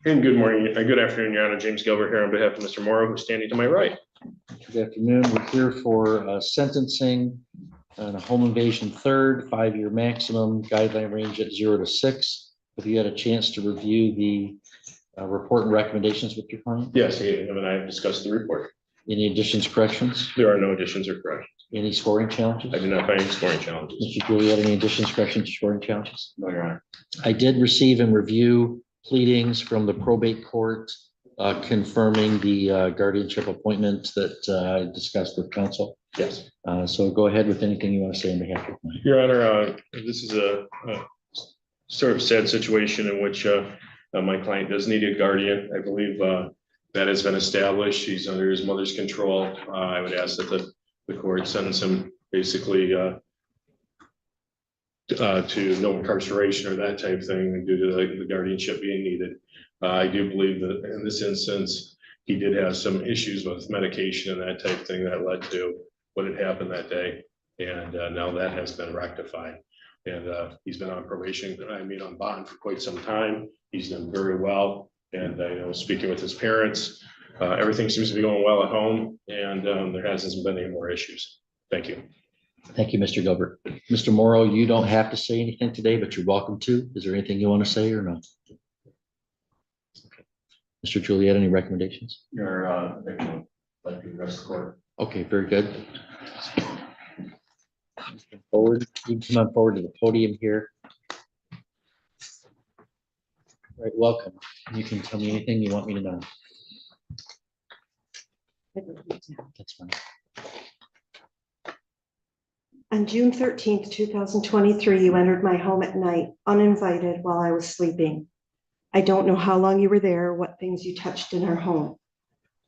And good morning, good afternoon, Your Honor. James Gilbert here on behalf of Mr. Morrow, who's standing to my right. Good afternoon. We're here for sentencing on a home invasion third, 5-year maximum, guideline range at 0 to 6. Have you had a chance to review the report and recommendations with your client? Yes, him and I have discussed the report. Any additions, corrections? There are no additions or corrections. Any scoring challenges? I do not find any scoring challenges. Mr. Juliet, any additions, corrections, or scoring challenges? No, Your Honor. I did receive and review pleadings from the probate court confirming the guardianship appointment that I discussed with counsel. Yes. So go ahead with anything you want to say on behalf of the client. Your Honor, this is a sort of sad situation in which my client does need a guardian. I believe that has been established. He's under his mother's control. I would ask that the court sentence him basically to no incarceration or that type of thing due to the guardianship being needed. I do believe that in this instance, he did have some issues with medication and that type of thing that led to what had happened that day. And now that has been rectified. And he's been on probation, on bond for quite some time. He's done very well. And speaking with his parents, everything seems to be going well at home, and there hasn't been any more issues. Thank you. Thank you, Mr. Gilbert. Mr. Morrow, you don't have to say anything today, but you're welcome to. Is there anything you want to say or not? Okay. Mr. Juliet, any recommendations? Your victim, like the rest of the court. Okay, very good. Forward, you can come on forward to the podium here. All right, welcome. You can tell me anything you want me to know. That's fine. On June 13th, 2023, you entered my home at night, uninvited, while I was sleeping. I don't know how long you were there or what things you touched in our home.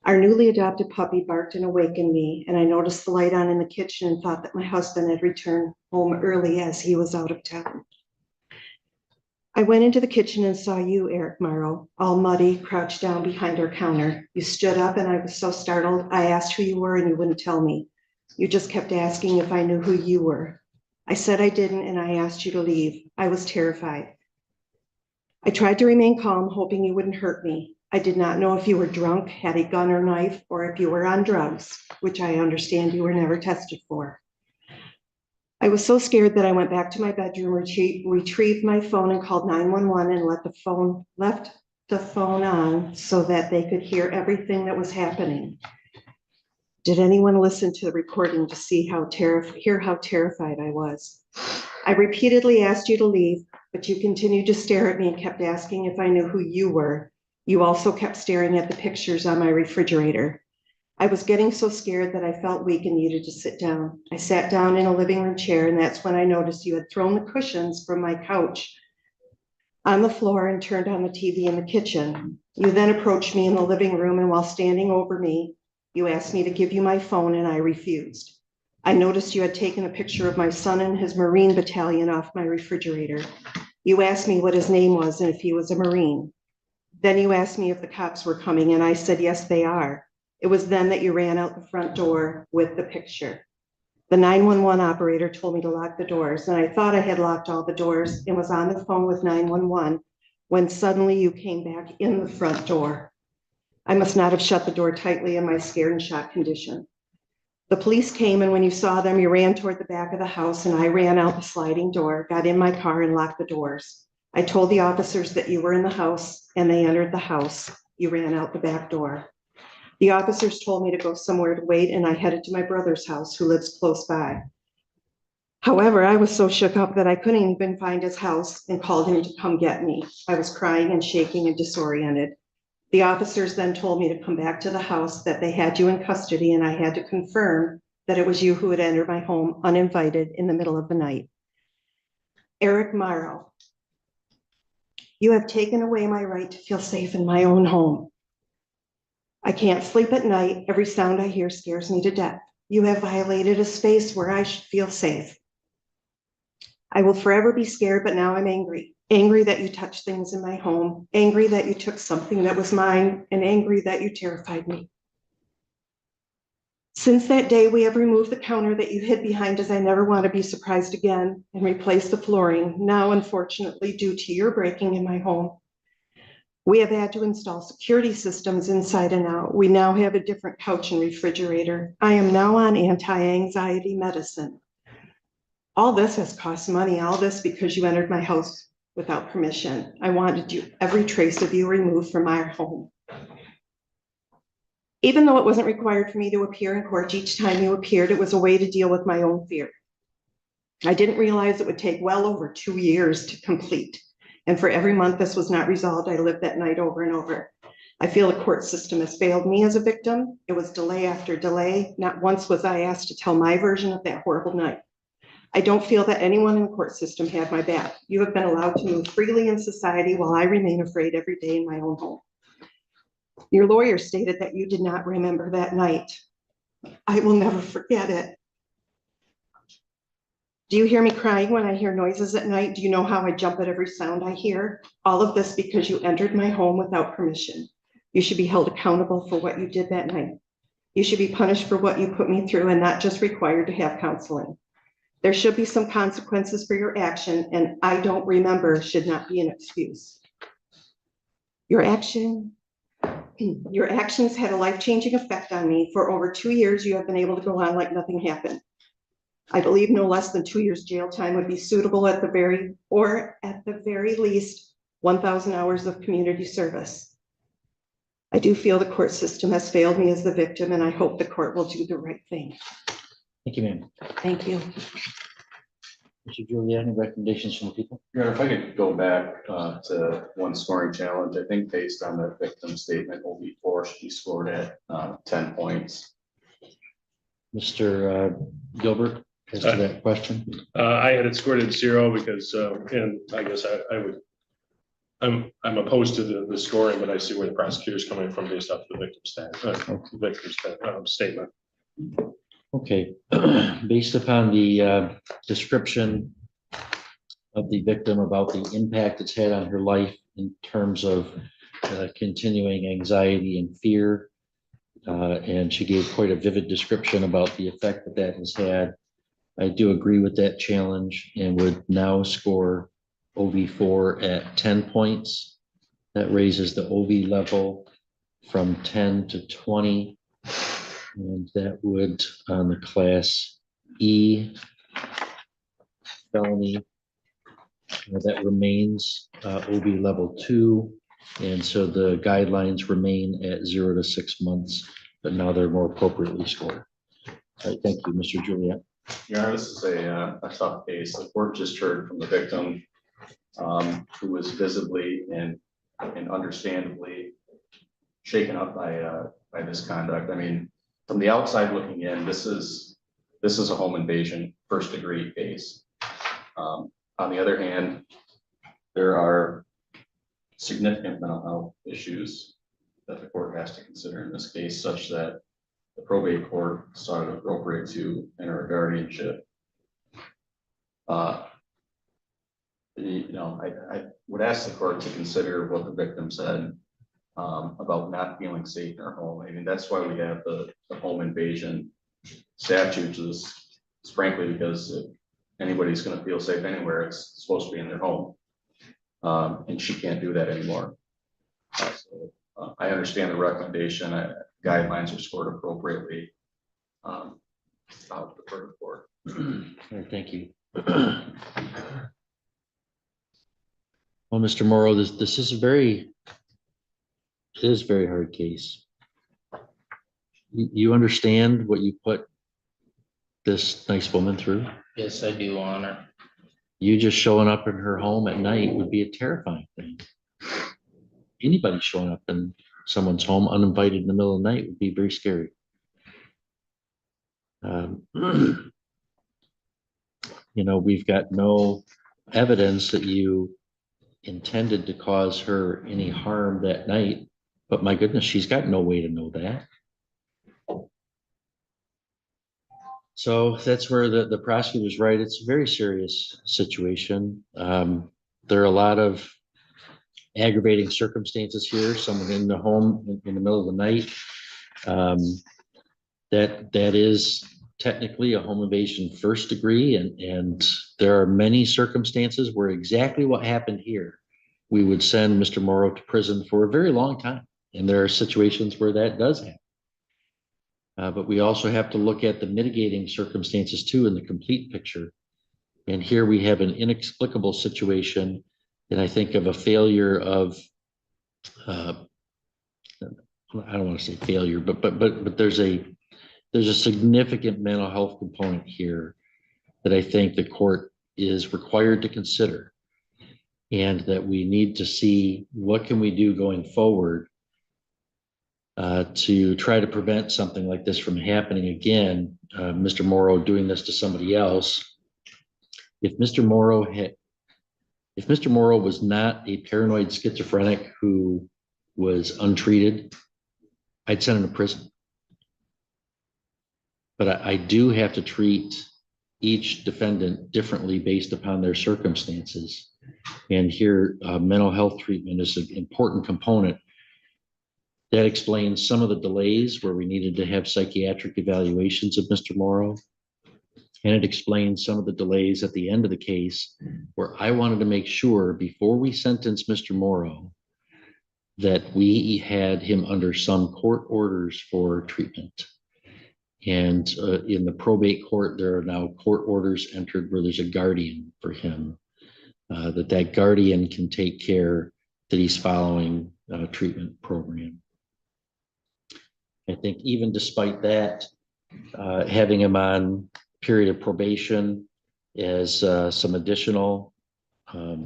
Our newly adopted puppy barked and awakened me, and I noticed the light on in the kitchen and thought that my husband had returned home early as he was out of town. I went into the kitchen and saw you, Eric Morrow, all muddy, crouched down behind our counter. You stood up and I was so startled. I asked who you were and you wouldn't tell me. You just kept asking if I knew who you were. I said I didn't and I asked you to leave. I was terrified. I tried to remain calm, hoping you wouldn't hurt me. I did not know if you were drunk, had a gun or knife, or if you were on drugs, which I understand you were never tested for. I was so scared that I went back to my bedroom, retrieved my phone and called 911 and left the phone on so that they could hear everything that was happening. Did anyone listen to the recording to see hear how terrified I was? I repeatedly asked you to leave, but you continued to stare at me and kept asking if I knew who you were. You also kept staring at the pictures on my refrigerator. I was getting so scared that I felt weak and needed to sit down. I sat down in a living room chair, and that's when I noticed you had thrown the cushions from my couch on the floor and turned on the TV in the kitchen. You then approached me in the living room, and while standing over me, you asked me to give you my phone, and I refused. I noticed you had taken a picture of my son and his Marine battalion off my refrigerator. You asked me what his name was and if he was a Marine. Then you asked me if the cops were coming, and I said, yes, they are. It was then that you ran out the front door with the picture. The 911 operator told me to lock the doors, and I thought I had locked all the doors and was on the phone with 911 when suddenly you came back in the front door. I must not have shut the door tightly in my scared and shocked condition. The police came, and when you saw them, you ran toward the back of the house, and I ran out the sliding door, got in my car, and locked the doors. I told the officers that you were in the house, and they entered the house. You ran out the back door. The officers told me to go somewhere to wait, and I headed to my brother's house, who lives close by. However, I was so shook up that I couldn't even find his house and called him to come get me. I was crying and shaking and disoriented. The officers then told me to come back to the house, that they had you in custody, and I had to confirm that it was you who had entered my home uninvited in the middle of the night. Eric Morrow, you have taken away my right to feel safe in my own home. I can't sleep at night. Every sound I hear scares me to death. You have violated a space where I should feel safe. I will forever be scared, but now I'm angry. Angry that you touched things in my home, angry that you took something that was mine, and angry that you terrified me. Since that day, we have removed the counter that you hid behind, as I never want to be surprised again, and replaced the flooring, now unfortunately due to your breaking in my home. We have had to install security systems inside and out. We now have a different couch and refrigerator. I am now on anti-anxiety medicine. All this has cost money, all this because you entered my house without permission. I wanted every trace of you removed from our home. Even though it wasn't required for me to appear in court each time you appeared, it was a way to deal with my own fear. I didn't realize it would take well over 2 years to complete. And for every month this was not resolved, I lived that night over and over. I feel the court system has failed me as a victim. It was delay after delay. Not once was I asked to tell my version of that horrible night. I don't feel that anyone in the court system had my back. You have been allowed to move freely in society while I remain afraid every day in my own home. Your lawyer stated that you did not remember that night. I will never forget it. Do you hear me crying when I hear noises at night? Do you know how I jump at every sound I hear? All of this because you entered my home without permission. You should be held accountable for what you did that night. You should be punished for what you put me through and not just required to have counseling. There should be some consequences for your action, and I don't remember should not be an excuse. Your actions had a life-changing effect on me. For over 2 years, you have been able to go on like nothing happened. I believe no less than 2 years jail time would be suitable at the very least 1,000 hours of community service. I do feel the court system has failed me as the victim, and I hope the court will do the right thing. Thank you, ma'am. Thank you. Mr. Julia, any recommendations from the people? Your Honor, if I could go back to one scoring challenge, I think based on the victim statement, OB4 should be scored at 10 points. Mr. Gilbert, as to that question? I had it scored at 0 because, and I guess I'm opposed to the scoring, but I see where the prosecutor's coming from based off the victim's statement. Okay, based upon the description of the victim about the impact it's had on her life in terms of continuing anxiety and fear, and she gave quite a vivid description about the effect that that has had, I do agree with that challenge and would now score OV4 at 10 points. That raises the OV level from 10 to 20. And that would, on the class E felony, that remains OB level 2. And so the guidelines remain at 0 to 6 months, but now they're more appropriately scored. All right, thank you, Mr. Juliet. Your Honor, this is a tough case. The court just heard from the victim who was visibly and understandably shaken up by this conduct. I mean, from the outside looking in, this is a home invasion first degree case. On the other hand, there are significant mental health issues that the court has to consider in this case, such that the probate court saw it appropriate to enter a guardianship. I would ask the court to consider what the victim said about not feeling safe in her home. I mean, that's why we have the home invasion statutes, is frankly because if anybody's going to feel safe anywhere, it's supposed to be in their home. And she can't do that anymore. I understand the recommendation. Guidelines are scored appropriately. I'll defer to the court. All right, thank you. Well, Mr. Morrow, this is a very hard case. You understand what you put this nice woman through? Yes, I do, Honor. You just showing up in her home at night would be a terrifying thing. Anybody showing up in someone's home uninvited in the middle of the night would be very scary. We've got no evidence that you intended to cause her any harm that night, but my goodness, she's got no way to know that. So that's where the prosecutor's right. It's a very serious situation. There are a lot of aggravating circumstances here. Someone in the home in the middle of the night. That is technically a home invasion first degree, and there are many circumstances where exactly what happened here we would send Mr. Morrow to prison for a very long time. And there are situations where that does happen. But we also have to look at the mitigating circumstances too in the complete picture. And here we have an inexplicable situation. And I think of a failure of, I don't want to say failure, but there's a significant mental health component here that I think the court is required to consider. And that we need to see what can we do going forward to try to prevent something like this from happening again. Mr. Morrow doing this to somebody else. If Mr. Morrow was not a paranoid schizophrenic who was untreated, I'd send him to prison. But I do have to treat each defendant differently based upon their circumstances. And here, mental health treatment is an important component. That explains some of the delays where we needed to have psychiatric evaluations of Mr. Morrow. And it explains some of the delays at the end of the case where I wanted to make sure before we sentenced Mr. Morrow that we had him under some court orders for treatment. And in the probate court, there are now court orders entered where there's a guardian for him, that guardian can take care that he's following a treatment program. I think even despite that, having him on period of probation as some additional, I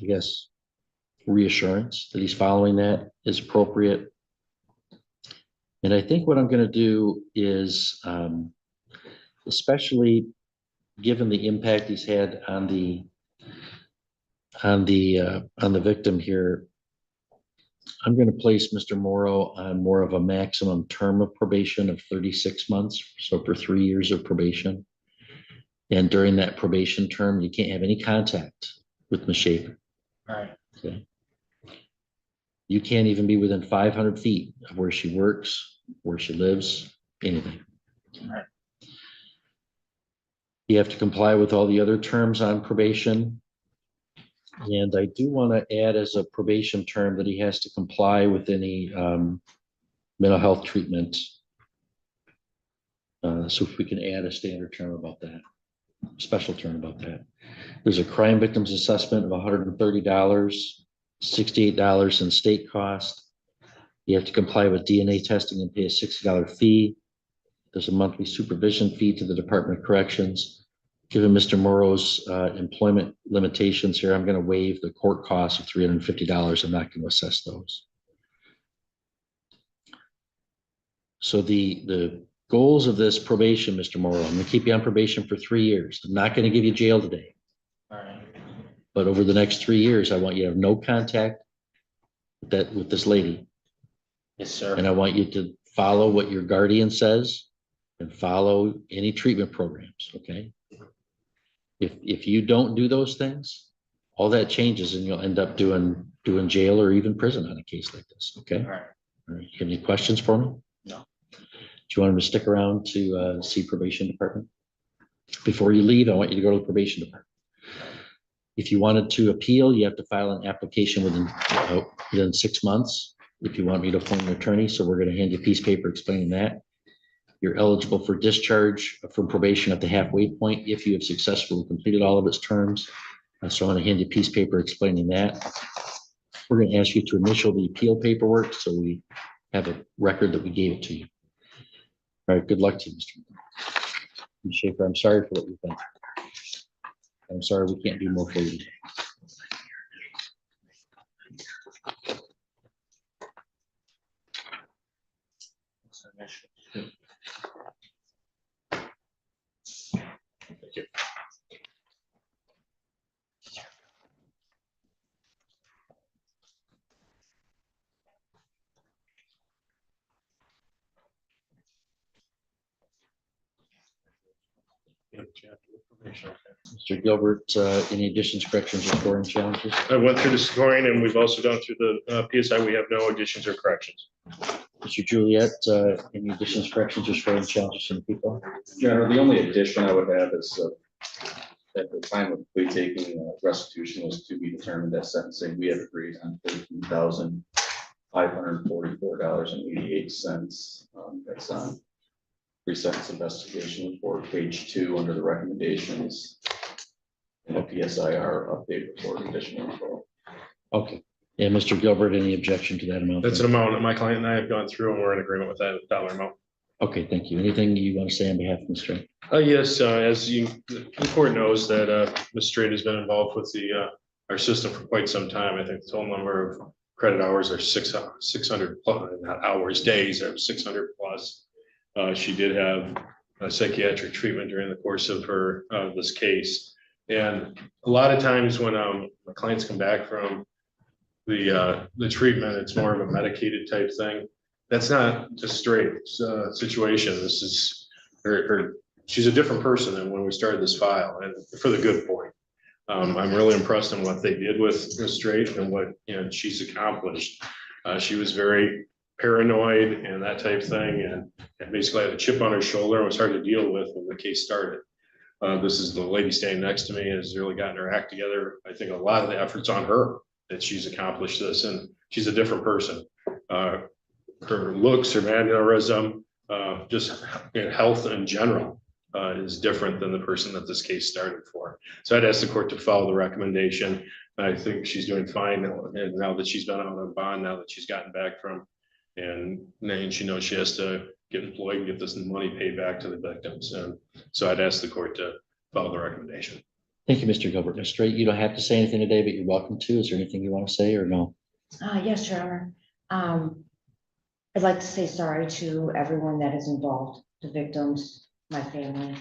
guess, reassurance that he's following that is appropriate. And I think what I'm going to do is, especially given the impact he's had on the victim here, I'm going to place Mr. Morrow on more of a maximum term of probation of 36 months. So for 3 years of probation. And during that probation term, you can't have any contact with Ms. Schaefer. All right. Okay. You can't even be within 500 feet of where she works, where she lives, anything. All right. You have to comply with all the other terms on probation. And I do want to add as a probation term that he has to comply with any mental health treatment. So if we can add a standard term about that, special term about that. There's a crime victims assessment of $130, $68 in state cost. You have to comply with DNA testing and pay a $60 fee. There's a monthly supervision fee to the Department of Corrections. Given Mr. Morrow's employment limitations here, I'm going to waive the court costs of $350. I'm not going to assess those. So the goals of this probation, Mr. Morrow, I'm going to keep you on probation for 3 years. I'm not going to give you jail today. All right. But over the next 3 years, I want you to have no contact with this lady. Yes, sir. And I want you to follow what your guardian says and follow any treatment programs, okay? If you don't do those things, all that changes and you'll end up doing jail or even prison on a case like this, okay? All right. All right. You have any questions for me? No. Do you want him to stick around to see probation department? Before you leave, I want you to go to the probation department. If you wanted to appeal, you have to file an application within 6 months. If you want me to appoint an attorney, so we're going to hand you a piece of paper explaining that. You're eligible for discharge from probation at the halfway point if you have successfully completed all of its terms. So I'm going to hand you a piece of paper explaining that. We're going to ask you to initial the appeal paperwork so we have a record that we gave it to you. All right, good luck to you, Mr. Schaefer. I'm sorry for what you've done. I'm sorry we can't do more for you. Thank you. Yep. Mr. Gilbert, any additions, corrections, or scoring challenges? I went through the scoring and we've also gone through the PSI. We have no additions or corrections. Mr. Juliet, any additions, corrections, or scoring challenges from the people? General, the only addition I would have is at the time of plea taking, restitution was to be determined at sentencing. We had agreed on $13,544.88. That's on pre-sentence investigation report, page 2, under the recommendations. And a PSIR update report, additional info. Okay. Yeah, Mr. Gilbert, any objection to that amount? That's an amount that my client and I have gone through and we're in agreement with that dollar amount. Okay, thank you. Anything you want to say on behalf of Mr. Yes, as the court knows that Ms. Straight has been involved with our system for quite some time. I think the total number of credit hours are 600 plus, not hours, days, are 600 plus. She did have a psychiatric treatment during the course of her this case. And a lot of times when my clients come back from the treatment, it's more of a medicated type thing. That's not a straight situation. This is she's a different person than when we started this file, and for the good point. I'm really impressed in what they did with Ms. Straight and what she's accomplished. She was very paranoid and that type of thing, and basically had a chip on her shoulder. It was hard to deal with when the case started. This is the lady standing next to me has really gotten her act together. I think a lot of the effort's on her that she's accomplished this, and she's a different person. Her looks, her mannerism, just health in general is different than the person that this case started for. So I'd ask the court to follow the recommendation. I think she's doing fine now that she's been out on bond, now that she's gotten back from, and she knows she has to get employed and get this money paid back to the victims. And so I'd ask the court to follow the recommendation. Thank you, Mr. Gilbert. Ms. Straight, you don't have to say anything today, but you're welcome to. Is there anything you want to say or no? Yes, Your Honor. I'd like to say sorry to everyone that is involved, the victims, my family,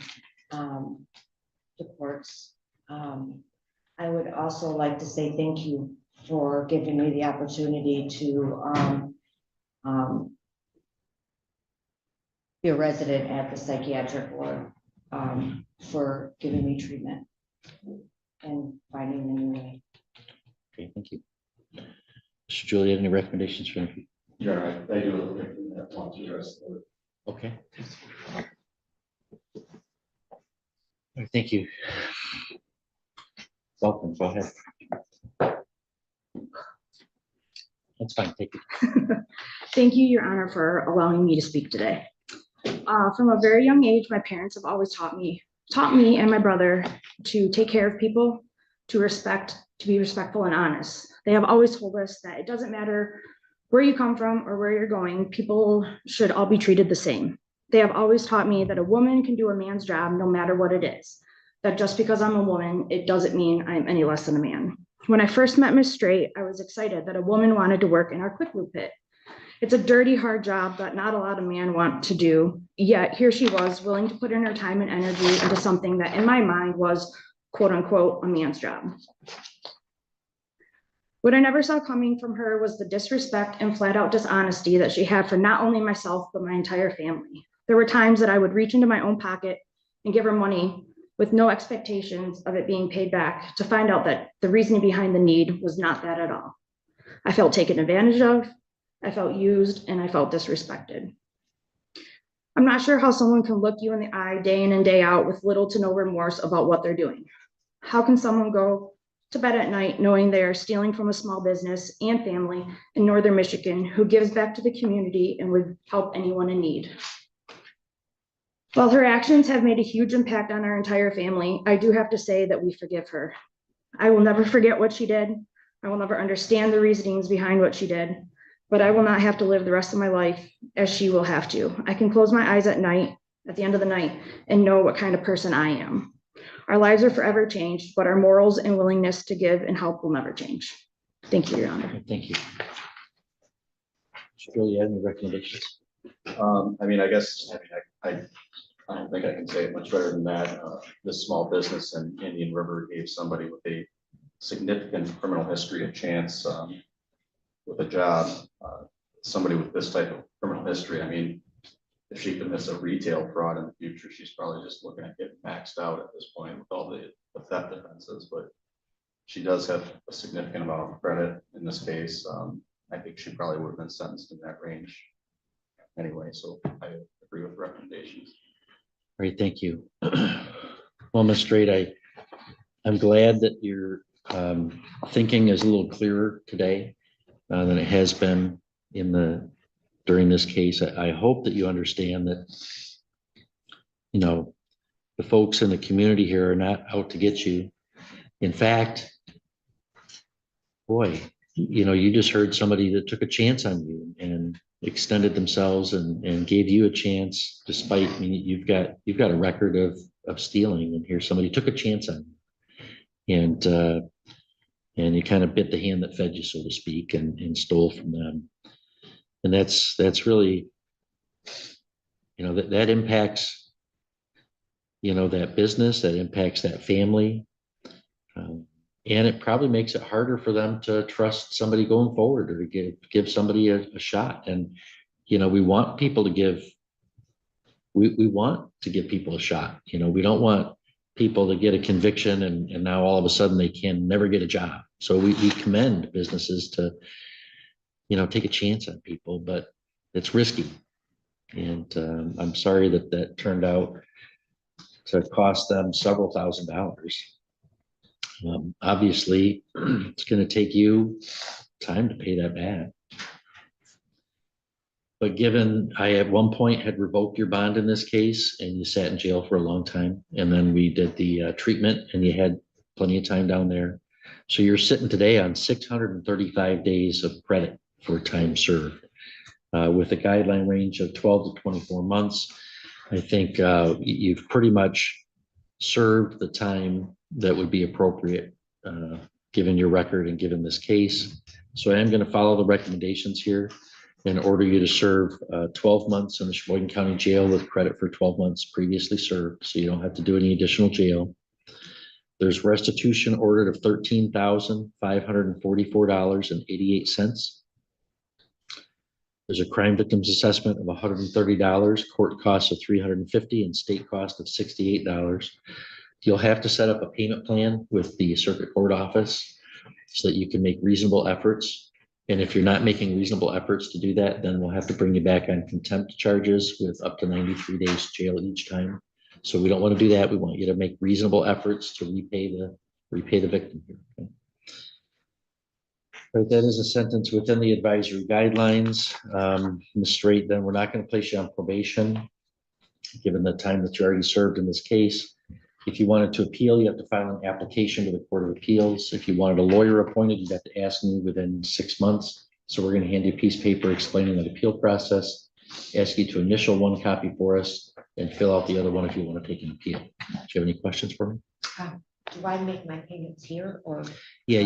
the courts. I would also like to say thank you for giving me the opportunity to be a resident at the psychiatric ward, for giving me treatment and finding a new way. Okay, thank you. Mr. Juliet, any recommendations from you? Yeah, I do have a victim that wants to address the. Okay. All right, thank you. Welcome, go ahead. That's fine, take it. Thank you, Your Honor, for allowing me to speak today. From a very young age, my parents have always taught me and my brother to take care of people, to be respectful and honest. They have always told us that it doesn't matter where you come from or where you're going, people should all be treated the same. They have always taught me that a woman can do a man's job no matter what it is. That just because I'm a woman, it doesn't mean I'm any less than a man. When I first met Ms. Straight, I was excited that a woman wanted to work in our quick lube pit. It's a dirty, hard job that not a lot of men want to do, yet here she was willing to put in her time and energy into something that in my mind was quote unquote a man's job. What I never saw coming from her was the disrespect and flat out dishonesty that she had for not only myself, but my entire family. There were times that I would reach into my own pocket and give her money with no expectations of it being paid back, to find out that the reasoning behind the need was not that at all. I felt taken advantage of, I felt used, and I felt disrespected. I'm not sure how someone can look you in the eye day in and day out with little to no remorse about what they're doing. How can someone go to bed at night knowing they are stealing from a small business and family in Northern Michigan who gives back to the community and would help anyone in need? While her actions have made a huge impact on our entire family, I do have to say that we forgive her. I will never forget what she did. I will never understand the reasonings behind what she did, but I will not have to live the rest of my life as she will have to. I can close my eyes at night, at the end of the night, and know what kind of person I am. Our lives are forever changed, but our morals and willingness to give and help will never change. Thank you, Your Honor. Thank you. Mr. Juliet, any recommendations? I don't think I can say it much better than that. This small business in Indian River gave somebody with a significant criminal history a chance with a job. Somebody with this type of criminal history, I mean, if she commits a retail fraud in the future, she's probably just looking at getting maxed out at this point with all the theft offenses, but she does have a significant amount of credit in this case. I think she probably would have been sentenced in that range anyway, so I agree with the recommendations. Great, thank you. Well, Ms. Straight, I'm glad that your thinking is a little clearer today than it has been during this case. I hope that you understand that, you know, the folks in the community here are not out to get you. In fact, boy, you know, you just heard somebody that took a chance on you and extended themselves and gave you a chance despite, I mean, you've got a record of stealing, and here somebody took a chance on you. And you kind of bit the hand that fed you, so to speak, and stole from them. And that's really, you know, that impacts, you know, that business, that impacts that family. And it probably makes it harder for them to trust somebody going forward, or to give somebody a shot. And, you know, we want people to give, we want to give people a shot. You know, we don't want people to get a conviction and now all of a sudden they can never get a job. So we commend businesses to, you know, take a chance on people, but it's risky. And I'm sorry that turned out to cost them several $1,000s. Obviously, it's going to take you time to pay that back. But given I at one point had revoked your bond in this case and you sat in jail for a long time, and then we did the treatment and you had plenty of time down there. So you're sitting today on 635 days of credit for time served with a guideline range of 12 to 24 months. I think you've pretty much served the time that would be appropriate given your record and given this case. So I am going to follow the recommendations here and order you to serve 12 months in the Sheboygan County Jail with credit for 12 months previously served, so you don't have to do any additional jail. There's restitution ordered of $13,544.88. There's a crime victims assessment of $130, court costs of $350, and state cost of $68. You'll have to set up a payment plan with the circuit court office so that you can make reasonable efforts. And if you're not making reasonable efforts to do that, then we'll have to bring you back on contempt charges with up to 93 days jail each time. So we don't want to do that. We want you to make reasonable efforts to repay the victim here. Okay? Right, that is a sentence within the advisory guidelines. Ms. Straight, then we're not going to place you on probation, given the time that you already served in this case. If you wanted to appeal, you have to file an application to the Court of Appeals. If you wanted a lawyer appointed, you'd have to ask me within 6 months. So we're going to hand you a piece of paper explaining that appeal process, ask you to initial one copy for us and fill out the other one if you want to take an appeal. Do you have any questions for me? Do I make my payments here or? Yeah.